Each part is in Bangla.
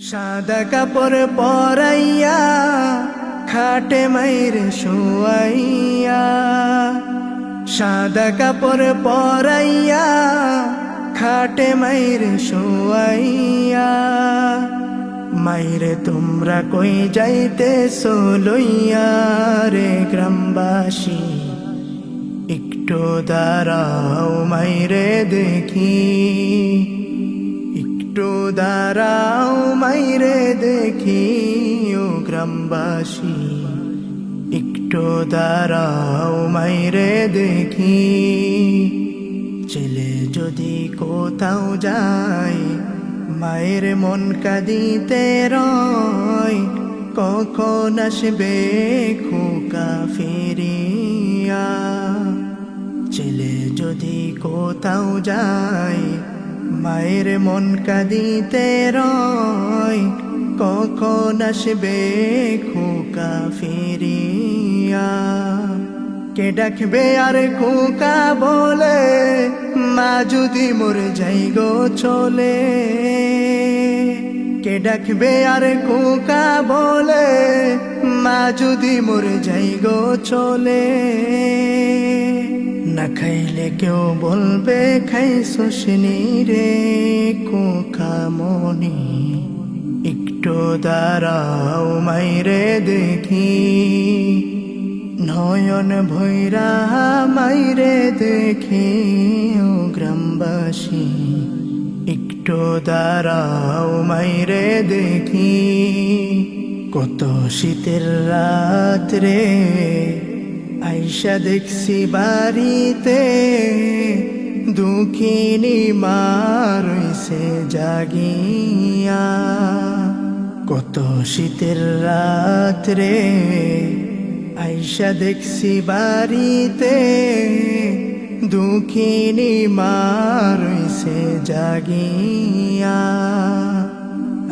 সাদা কাপড় পরাইয়া খাটে মাইরে শোয়াইয়া, সাদা কাপড় পরাইয়া খাটে মাইরে শোয়াইয়া। মাইরে তোমরা কই যাইতেছো লইয়া রে গ্রামবাসী, একটু দাঁড়াও মাইরে দেখি, একটু দাঁড়াও মাইরে দেখি ও গ্রামবাসী, একটু দাঁড়াও মাইরে দেখি। ছেলে যদি কোথাও যায় মায়ের মন কাঁদিতে রয়, কখন আসবে খোকা ফিরিয়া। ছেলে যদি কোথাও যায় মায়ের মন কাঁদিতে রয়, কখন আসবে খোকা ফিরিয়া। কে ডাকবে আর খোকা বলে, মা যদি মরে যাই গো চলে। কে ডাকবে আর খোকা বলে, মা যদি মরে যাই গো চলে। না খাইলে কেউ বলবে খাইছো শিনি রে খোকা মনি, একটু দাঁড়াও মাইরে দেখি। নয়ন ভৈরা মাইরে দেখি ও গ্রামবাসী, একটু দাঁড়াও মাইরে দেখি। কত শীতের রাত রে আইসা দেখছি বাড়িতে, দুঃখিনী মা রইছে জাগিয়া। কত শীতের রাত রে আইসা দেখছি বাড়িতে, দুঃখিনী মা রইছে জাগিয়া।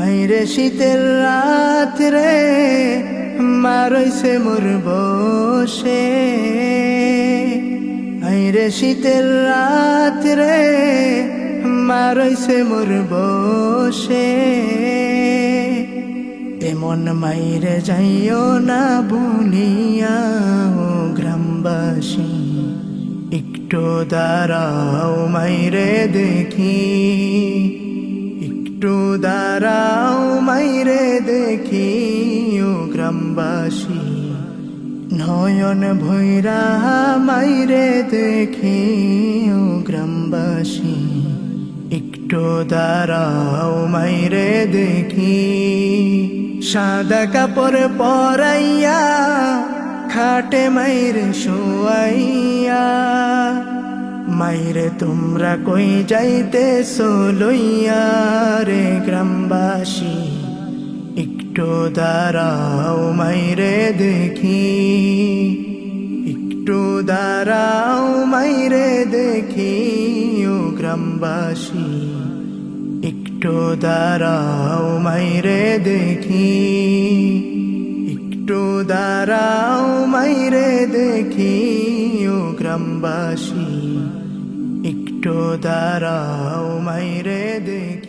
আইরে শীতের রাত রে মা রইছে মোর বসে, আইরে শীতের রাত রে মা রইছে মোর বসে। এমন মাইরে যাইও না ভুলিয়া ও গ্রামবাসী, একটু দাঁড়াও মাইরে দেখি, একটু দাঁড়াও মাইরে দেখি ও গ্রামবাসী। নয়ন ভৈরা মাইরে দেখি ও গ্রামবাসী, একটু দাঁড়াও মাইরে দেখি। সাদা কাপড় পরাইয়া খাটে মাইরে শোয়াইয়া, মাইরে তোমরা কই যাইতেছো লইয়া রে গ্রামবাসী, একটু দাঁড়াও মাইরে দেখি, একটু দাঁড়াও মাইরে দেখি ও গ্রামবাসী, একটু দাঁড়াও মাইরে দেখি, একটু দাঁড়াও মাইরে দেখি ও গ্রামবাসী, একটু দাঁড়াও মাইরে দেখি।